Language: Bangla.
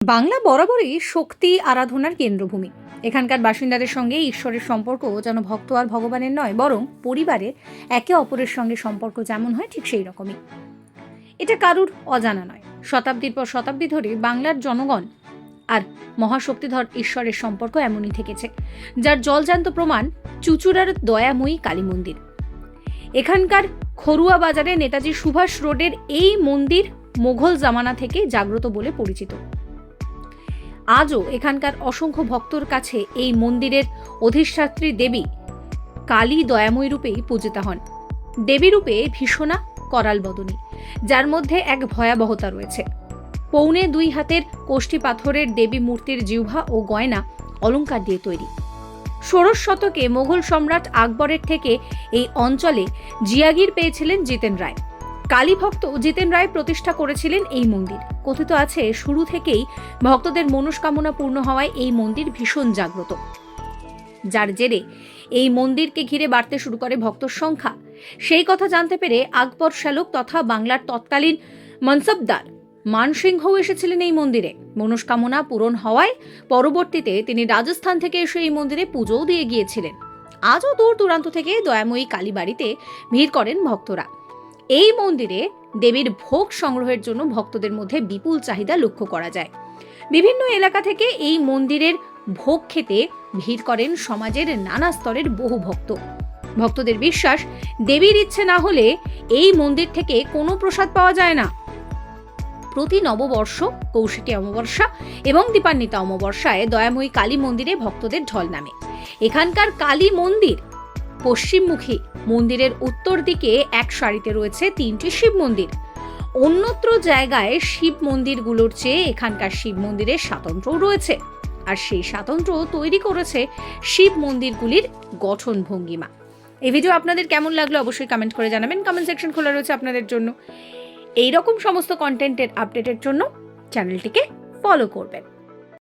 বাংলা বরাবরই শক্তি আরাধনার কেন্দ্রভূমি। এখানকার বাসিন্দাদের সঙ্গে ঈশ্বরের সম্পর্ক যেন ভক্ত আর ভগবানের নয়, বরং পরিবারের একে অপরের সঙ্গে সম্পর্ক যেমন হয় ঠিক সেই রকমই। এটা কারুর অজানা নয়। শতাব্দীর পর শতাব্দী ধরে বাংলার জনগণ আর মহাশক্তিধর ঈশ্বরের সম্পর্ক এমনই থেকেছে, যার জলজান্ত প্রমাণ চুচুড়ার দয়াময়ী কালী মন্দির। এখানকার খরুয়া বাজারে নেতাজি সুভাষ রোডের এই মন্দির মোঘল জামানা থেকে জাগ্রত বলে পরিচিত। আজও এখানকার অসংখ্য ভক্তর কাছে এই মন্দিরের অধিষ্ঠাত্রী দেবী কালী দয়াময়ী রূপেই পূজিতা হন। দেবী রূপে ভীষণা করাল বদনী, যার মধ্যে এক ভয়াবহতা রয়েছে। 2.25 হাতের কোষ্ঠী পাথরের দেবী মূর্তির জিহ্বা ও গয়না অলংকার দিয়ে তৈরি। 16 শতকে মোগল সম্রাট আকবরের থেকে এই অঞ্চলে জিয়াগির পেয়েছিলেন জিতেন রায়। কালী ভক্ত জিতেন রায় প্রতিষ্ঠা করেছিলেন এই মন্দির। কথিত আছে শুরু থেকেই ভক্তদের মনস্কামনা পূর্ণ হওয়ায় এই মন্দির ভীষণ জাগ্রত, যার জেরে এই মন্দিরকে ঘিরে বাড়তে শুরু করে ভক্তর সংখ্যা। সেই কথা জানতে পেরে আকবর শ্যালক তথা বাংলার তৎকালীন মনসবদার মানসিংহও এসেছিলেন এই মন্দিরে। মনস্কামনা পূরণ হওয়ায় পরবর্তীতে তিনি রাজস্থান থেকে এসে এই মন্দিরে পুজোও দিয়ে গিয়েছিলেন। আজও দূর দূরান্ত থেকে দয়াময়ী কালী বাড়িতে ভিড় করেন ভক্তরা। এই মন্দিরে দেবীর ভোগ সংগ্রহের জন্য ভক্তদের মধ্যে বিপুল চাহিদা লক্ষ্য করা যায়। বিভিন্ন এলাকা থেকে এই মন্দিরের ভোগ খেতে ভিড় করেন সমাজের নানা স্তরের বহু ভক্ত। ভক্তদের বিশ্বাস, দেবীর ইচ্ছে না হলে এই মন্দির থেকে কোনো প্রসাদ পাওয়া যায় না। প্রতি নববর্ষ, কৌশিকী অমাবস্যা এবং দীপান্বিতা অমাবস্যায় দয়াময়ী কালী মন্দিরে ভক্তদের ঢল নামে। এখানকার কালী মন্দির পশ্চিমমুখী। মন্দিরের উত্তর দিকে এক সারিতে রয়েছে 3টি শিব মন্দির। অন্যত্র জায়গায় শিব মন্দিরগুলোর চেয়ে এখানকার শিব মন্দিরের স্বাতন্ত্র্যও রয়েছে, আর সেই স্বাতন্ত্র্য তৈরি করেছে শিব মন্দিরগুলির গঠন ভঙ্গিমা। এই ভিডিও আপনাদের কেমন লাগলো অবশ্যই কমেন্ট করে জানাবেন। কমেন্ট সেকশন খোলা রয়েছে আপনাদের জন্য। এই রকম সমস্ত কন্টেন্টের আপডেটের জন্য চ্যানেলটিকে ফলো করবেন।